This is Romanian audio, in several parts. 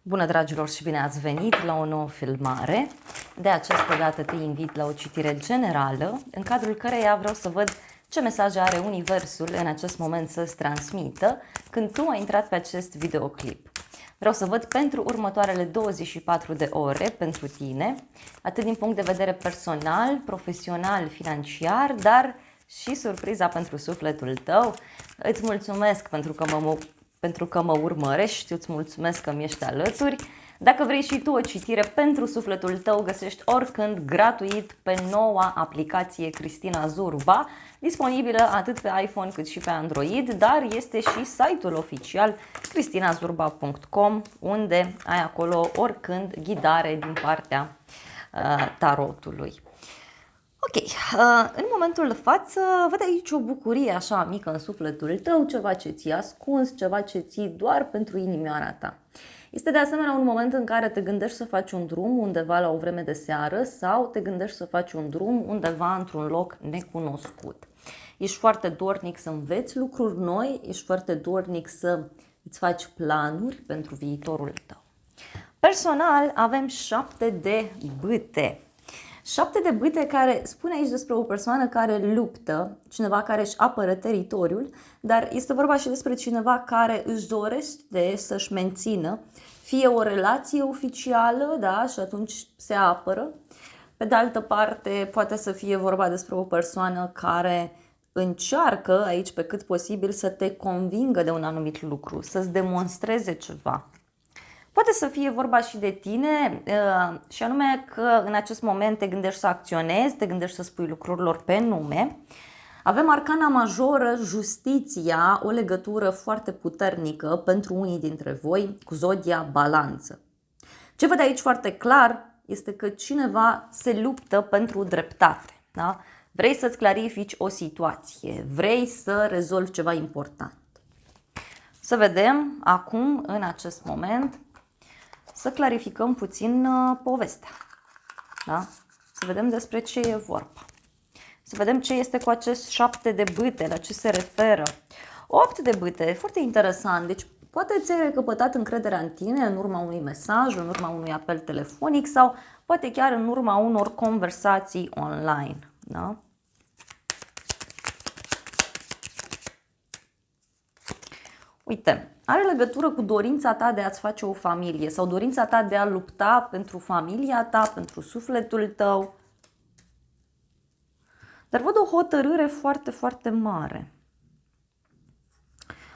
Bună, dragilor, și bine ați venit la o nouă filmare. De această dată te invit la o citire generală, în cadrul căreia vreau să văd ce mesaje are Universul în acest moment să-ți transmită când tu ai intrat pe acest videoclip. Vreau să văd pentru următoarele 24 de ore pentru tine, atât din punct de vedere personal, profesional, financiar, dar și surpriza pentru sufletul tău. Îți mulțumesc pentru că mă urmărești, îți mulțumesc că mi ești alături. Dacă vrei și tu o citire pentru sufletul tău, găsești oricând gratuit pe noua aplicație Cristina Zurba, disponibilă atât pe iPhone cât și pe Android, dar este și site-ul oficial cristinazurba.com, unde ai acolo oricând ghidare din partea tarotului. Ok, în momentul de față văd aici o bucurie așa mică în sufletul tău, ceva ce ți-ai ascuns, ceva ce ții doar pentru inimioara ta. Este de asemenea un moment în care te gândești să faci un drum undeva la o vreme de seară sau te gândești să faci un drum undeva într-un loc necunoscut. Ești foarte dornic să înveți lucruri noi, ești foarte dornic să îți faci planuri pentru viitorul tău. Personal avem 7 de bâte. 7 de bâte care spune aici despre o persoană care luptă, cineva care își apără teritoriul, dar este vorba și despre cineva care își dorește să-și mențină fie o relație oficială, da, și atunci se apără. Pe de altă parte, poate să fie vorba despre o persoană care încearcă aici pe cât posibil să te convingă de un anumit lucru, să-ți demonstreze ceva. Poate să fie vorba și de tine și anume că în acest moment te gândești să acționezi, te gândești să spui lucrurilor pe nume. Avem arcana majoră, justiția, o legătură foarte puternică pentru unii dintre voi cu zodia balanță. Ce văd aici foarte clar este că cineva se luptă pentru dreptate. Da? Vrei să-ți clarifici o situație, vrei să rezolvi ceva important. Să vedem acum, în acest moment, să clarificăm puțin povestea. Da? Să vedem despre ce e vorba. Să vedem ce este cu acest 7 de bâte, la ce se referă. 8 de bâte, foarte interesant. Deci poate ți-ai recăpătat încrederea în tine în urma unui mesaj, în urma unui apel telefonic sau poate chiar în urma unor conversații online. Da? Uite, are legătură cu dorința ta de a-ți face o familie sau dorința ta de a lupta pentru familia ta, pentru sufletul tău. Dar văd o hotărâre foarte, foarte mare.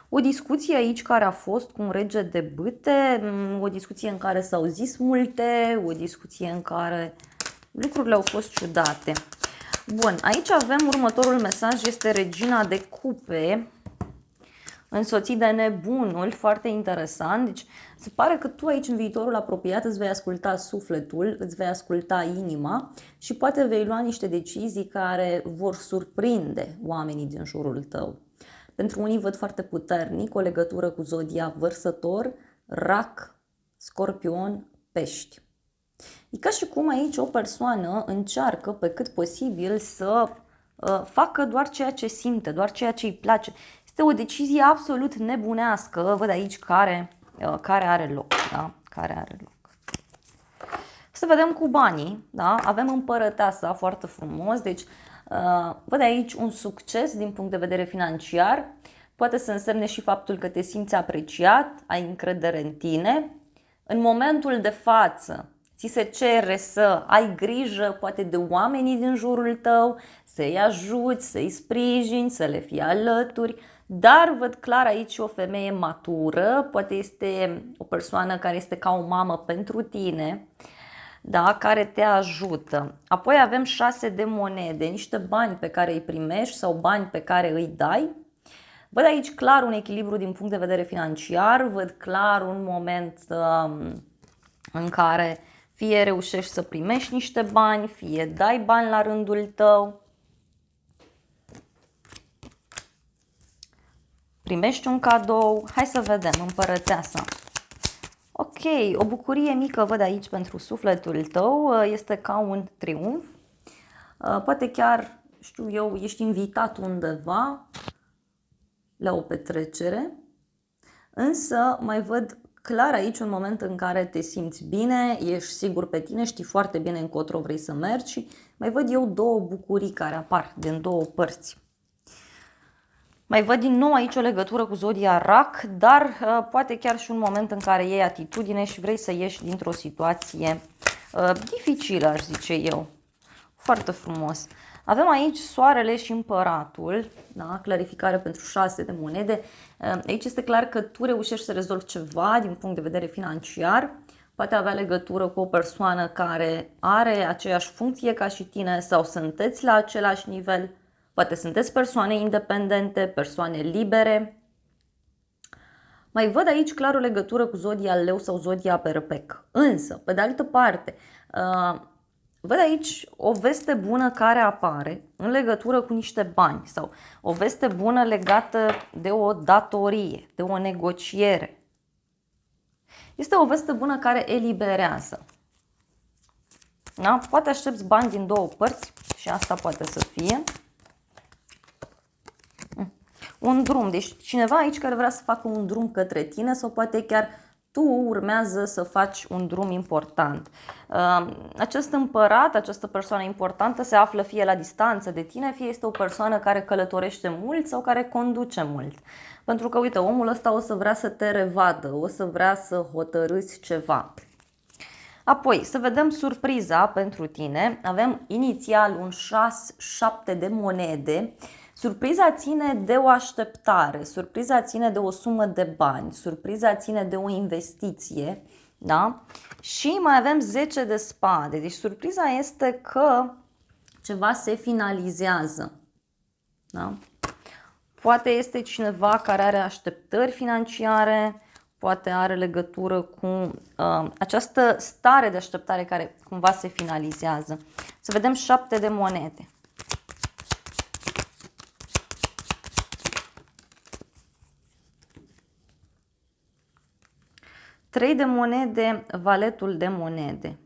O discuție aici care a fost cu un rege de bâte, o discuție în care s-au zis multe, o discuție în care lucrurile au fost ciudate. Bun, aici avem următorul mesaj, este regina de cupe, însoțit de nebunul, foarte interesant. Deci se pare că tu aici în viitorul apropiat îți vei asculta sufletul, îți vei asculta inima și poate vei lua niște decizii care vor surprinde oamenii din jurul tău. Pentru unii văd foarte puternic o legătură cu zodia Vărsător, Rac, Scorpion, Pești. E ca și cum aici o persoană încearcă pe cât posibil să facă doar ceea ce simte, doar ceea ce îi place. Este o decizie absolut nebunească, văd aici care are loc, da? Care are loc. Să vedem cu banii, da? Avem împărăteasa, foarte frumos, deci văd aici un succes din punct de vedere financiar, poate să însemne și faptul că te simți apreciat, ai încredere în tine. În momentul de față, ți se cere să ai grijă poate de oamenii din jurul tău, să-i ajuți, să-i sprijini, să le fii alături, dar văd clar aici o femeie matură, poate este o persoană care este ca o mamă pentru tine, da, care te ajută. Apoi avem 6 de monede, niște bani pe care îi primești sau bani pe care îi dai. Văd aici clar un echilibru din punct de vedere financiar, văd clar un moment în care fie reușești să primești niște bani, fie dai bani la rândul tău. Primești un cadou. Hai să vedem, împărăteasa. Ok, o bucurie mică văd aici pentru sufletul tău, este ca un triumf. Poate chiar, știu eu, ești invitat undeva la o petrecere, însă mai văd clar aici un moment în care te simți bine, ești sigur pe tine, știi foarte bine încotro vrei să mergi și mai văd eu două bucurii care apar din două părți. Mai văd din nou aici o legătură cu zodia Rac, dar poate chiar și un moment în care iei atitudine și vrei să ieși dintr-o situație dificilă, aș zice eu. Foarte frumos. Avem aici soarele și împăratul, da? Clarificare pentru 6 de monede. Aici este clar că tu reușești să rezolvi ceva din punct de vedere financiar. Poate avea legătură cu o persoană care are aceeași funcție ca și tine sau sunteți la același nivel. Poate sunteți persoane independente, persoane libere. Mai văd aici clar o legătură cu zodia Leu sau zodia Perpec. Însă, pe de altă parte, văd aici o veste bună care apare în legătură cu niște bani sau o veste bună legată de o datorie, de o negociere. Este o veste bună care eliberează. Da? Poate aștepți bani din două părți și asta poate să fie un drum. Deci cineva aici care vrea să facă un drum către tine sau poate chiar tu urmează să faci un drum important. Acest împărat, această persoană importantă se află fie la distanță de tine, fie este o persoană care călătorește mult sau care conduce mult. Pentru că, uite, omul ăsta o să vrea să te revadă, o să vrea să hotărâți ceva. Apoi, să vedem surpriza pentru tine. Avem inițial un 6-7 de monede. Surpriza ține de o așteptare, surpriza ține de o sumă de bani, surpriza ține de o investiție, da? Și mai avem 10 de spade. Deci surpriza este că ceva se finalizează, da? Poate este cineva care are așteptări financiare, poate are legătură cu această stare de așteptare care cumva se finalizează. Să vedem 7 de monede. Trei de monede, valetul de monede.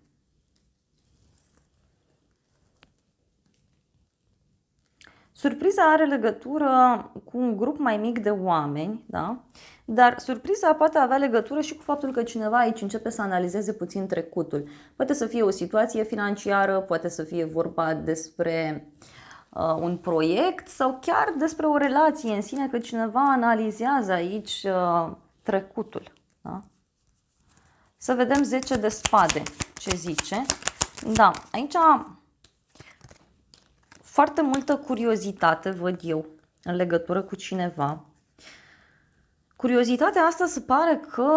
Surpriza are legătură cu un grup mai mic de oameni, da? Dar surpriza poate avea legătură și cu faptul că cineva aici începe să analizeze puțin trecutul. Poate să fie o situație financiară, poate să fie vorba despre un proiect sau chiar despre o relație în sine, că cineva analizează aici trecutul, da? Să vedem 10 de spade, ce zice. Da, aici foarte multă curiozitate văd eu în legătură cu cineva. Curiozitatea asta se pare că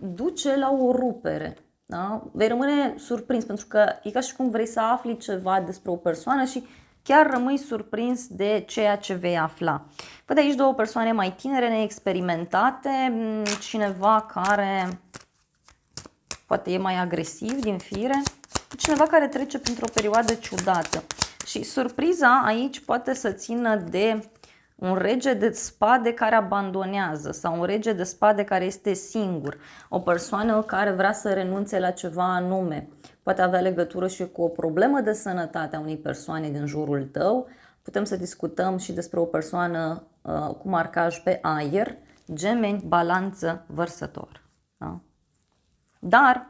duce la o rupere. Da? Vei rămâne surprins pentru că e ca și cum vrei să afli ceva despre o persoană și chiar rămâi surprins de ceea ce vei afla. Văd aici două persoane mai tinere, neexperimentate, cineva care poate e mai agresiv din fire, cineva care trece printr-o perioadă ciudată. Și surpriza aici poate să țină de un rege de spade care abandonează sau un rege de spade care este singur. O persoană care vrea să renunțe la ceva anume. Poate avea legătură și cu o problemă de sănătate a unei persoane din jurul tău. Putem să discutăm și despre o persoană cu marcaj pe aer, Gemeni, Balanță, Vărsător. Da? Dar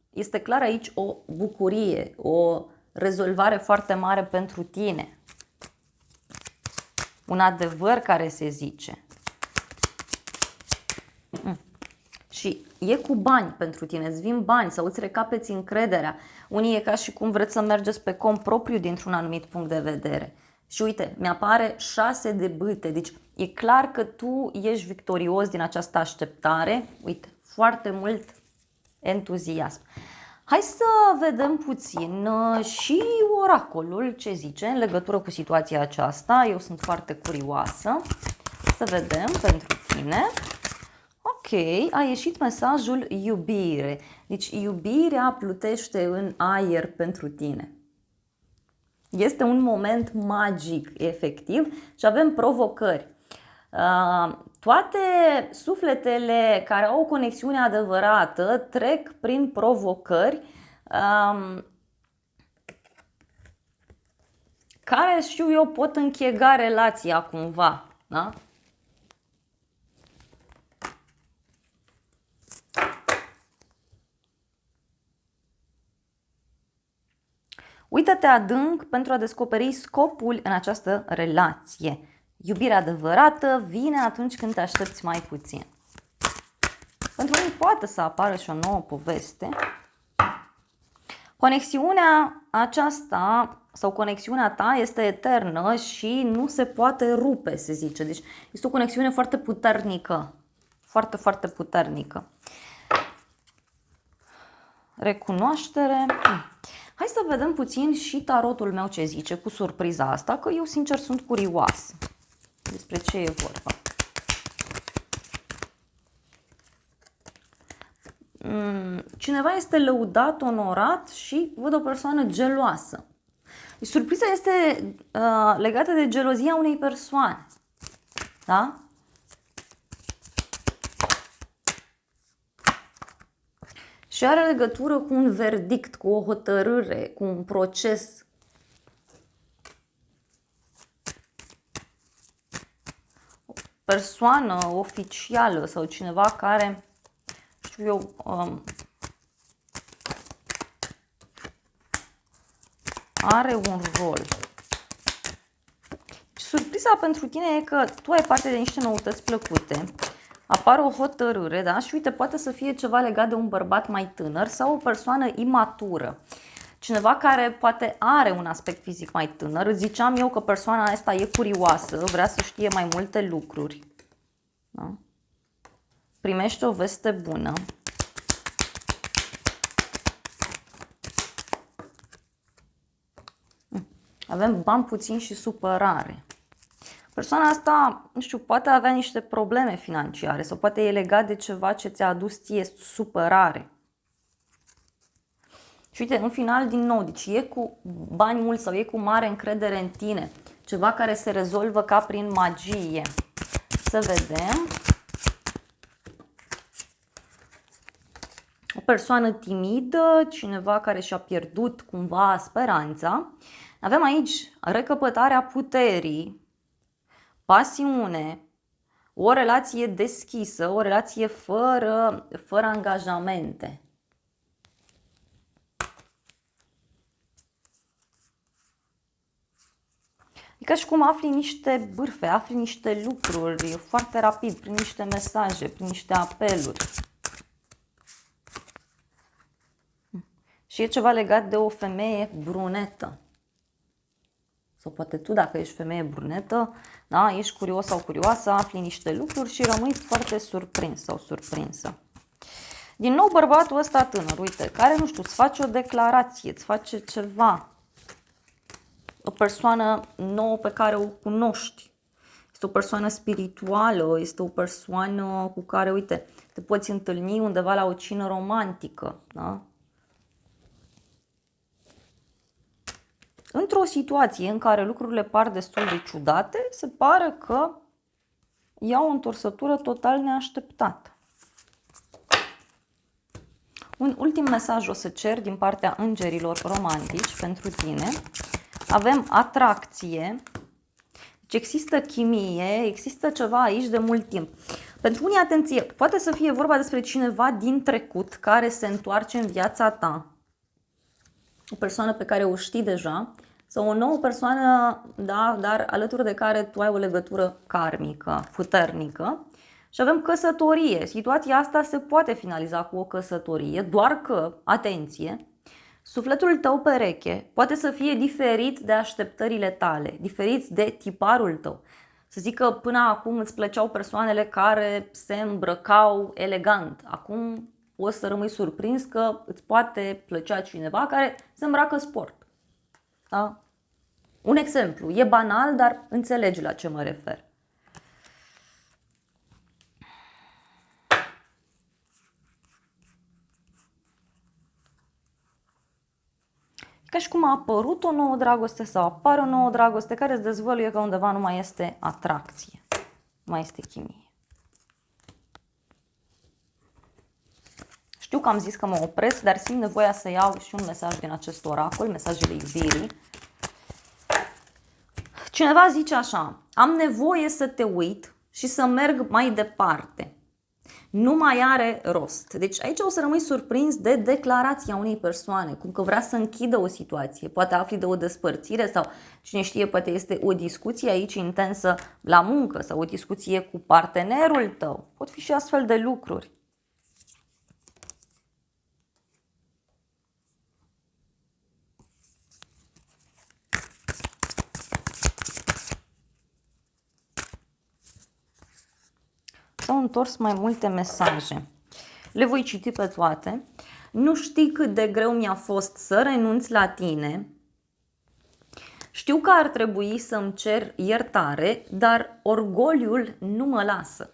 este clar aici o bucurie, o rezolvare foarte mare pentru tine. Un adevăr care se zice. Și e cu bani pentru tine, îți vin bani sau îți recapeți încrederea. Unii e ca și cum vreți să mergeți pe cont propriu dintr-un anumit punct de vedere. Și uite, mi-apare 6 de bâte, deci e clar că tu ești victorios din această așteptare. Uite, foarte mult entuziasm. Hai să vedem puțin și oracolul ce zice în legătură cu situația aceasta. Eu sunt foarte curioasă. Să vedem pentru tine. Ok, a ieșit mesajul iubire. Deci iubirea plutește în aer pentru tine. Este un moment magic, efectiv, și avem provocări. Toate sufletele care au o conexiune adevărată trec prin provocări care, știu eu, pot închega relația cumva, da? Uită-te adânc pentru a descoperi scopul în această relație. Iubirea adevărată vine atunci când te aștepți mai puțin. Pentru unii poate să apară și o nouă poveste. Conexiunea aceasta sau conexiunea ta este eternă și nu se poate rupe, se zice. Deci este o conexiune foarte puternică. Foarte, foarte puternică. Recunoaștere. Hai să vedem puțin și tarotul meu ce zice cu surpriza asta, că eu sincer sunt curioasă. Despre ce e vorba. Cineva este lăudat, onorat și văd o persoană geloasă. Surpriza este legată de gelozia unei persoane. Da? Și are legătură cu un verdict, cu o hotărâre, cu un proces. O persoană oficială sau cineva care, știu eu, are un rol. Surpriza pentru tine e că tu ai parte de niște noutăți plăcute. Apare o hotărâre, da? Și uite, poate să fie ceva legat de un bărbat mai tânăr sau o persoană imatură. Cineva care poate are un aspect fizic mai tânăr. Ziceam eu că persoana asta e curioasă, vrea să știe mai multe lucruri. Da? Primește o veste bună. Avem bani puțini și supărare. Persoana asta, nu știu, poate avea niște probleme financiare sau poate e legat de ceva ce ți-a adus ție supărare. Și uite, în final, din nou, deci e cu bani mulți sau e cu mare încredere în tine. Ceva care se rezolvă ca prin magie. Să vedem. O persoană timidă, cineva care și-a pierdut cumva speranța. Avem aici recăpătarea puterii, pasiune, o relație deschisă, o relație fără angajamente. E ca și cum afli niște bârfe, afli niște lucruri foarte rapid, prin niște mesaje, prin niște apeluri. Și e ceva legat de o femeie brunetă. Sau poate tu, dacă ești femeie brunetă, da, ești curios sau curioasă, afli niște lucruri și rămâi foarte surprins sau surprinsă. Din nou bărbatul ăsta tânăr, uite, care, nu știu, îți face o declarație, îți face ceva. O persoană nouă pe care o cunoști. Este o persoană spirituală, este o persoană cu care, uite, te poți întâlni undeva la o cină romantică, da? Într-o situație în care lucrurile par destul de ciudate, se pare că ia o întorsătură total neașteptată. Un ultim mesaj o să cer din partea îngerilor romantici pentru tine. Avem atracție, deci există chimie, există ceva aici de mult timp. Pentru unii, atenție, poate să fie vorba despre cineva din trecut care se întoarce în viața ta. O persoană pe care o știi deja sau o nouă persoană, da, dar alături de care tu ai o legătură karmică, puternică. Și avem căsătorie. Situația asta se poate finaliza cu o căsătorie, doar că, atenție, sufletul tău pereche poate să fie diferit de așteptările tale, diferit de tiparul tău. Să zic că până acum îți plăceau persoanele care se îmbrăcau elegant. Acum o să rămâi surprins că îți poate plăcea cineva care se îmbracă sport. Da? Un exemplu. E banal, dar înțelegi la ce mă refer. Ca și cum a apărut o nouă dragoste sau apare o nouă dragoste care îți dezvăluie că undeva nu mai este atracție, nu mai este chimie. Știu că am zis că mă opresc, dar simt nevoia să iau și un mesaj din acest oracol, mesajele iubirii. Cineva zice așa: am nevoie să te uit și să merg mai departe. nu mai are rost. Deci aici o să rămâi surprins de declarația unei persoane, cum că vrea să închidă o situație, poate afli de o despărțire sau cine știe, poate este o discuție aici intensă la muncă sau o discuție cu partenerul tău. Pot fi și astfel de lucruri. S-au întors mai multe mesaje. Le voi citi pe toate. Nu știi cât de greu mi-a fost să renunț la tine. Știu că ar trebui să-mi cer iertare, dar orgoliul nu mă lasă.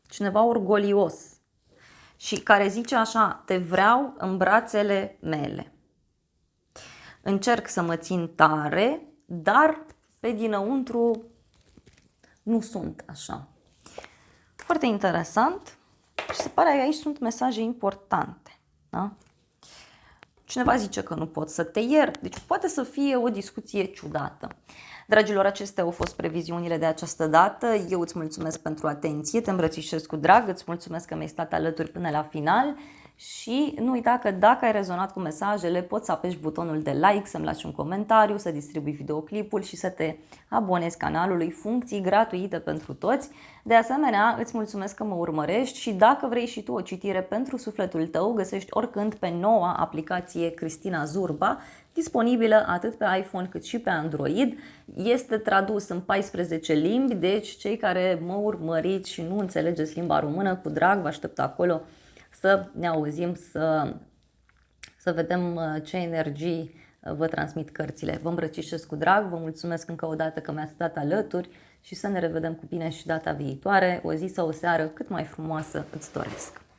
Cineva orgolios și care zice așa: te vreau în brațele mele. Încerc să mă țin tare, dar pe dinăuntru nu sunt așa. Foarte interesant și se pare că aici sunt mesaje importante. Da? Cineva zice că nu pot să te iert, deci poate să fie o discuție ciudată. Dragilor, acestea au fost previziunile de această dată. Eu îți mulțumesc pentru atenție, te îmbrățișez cu drag, îți mulțumesc că mi-ai stat alături până la final și nu uita că dacă ai rezonat cu mesajele, poți să apeși butonul de like, să-mi lași un comentariu, să distribui videoclipul și să te abonezi canalului, funcții gratuite pentru toți. De asemenea, îți mulțumesc că mă urmărești și dacă vrei și tu o citire pentru sufletul tău, găsești oricând pe noua aplicație Cristina Zurba, disponibilă atât pe iPhone cât și pe Android. Este tradus în 14 limbi, deci cei care mă urmăriți și nu înțelegeți limba română, cu drag vă aștept acolo să ne auzim, să vedem ce energii vă transmit cărțile. Vă îmbrățișez cu drag, vă mulțumesc încă o dată că mi-ați stat alături și să ne revedem cu bine și data viitoare. O zi sau o seară cât mai frumoasă îți doresc!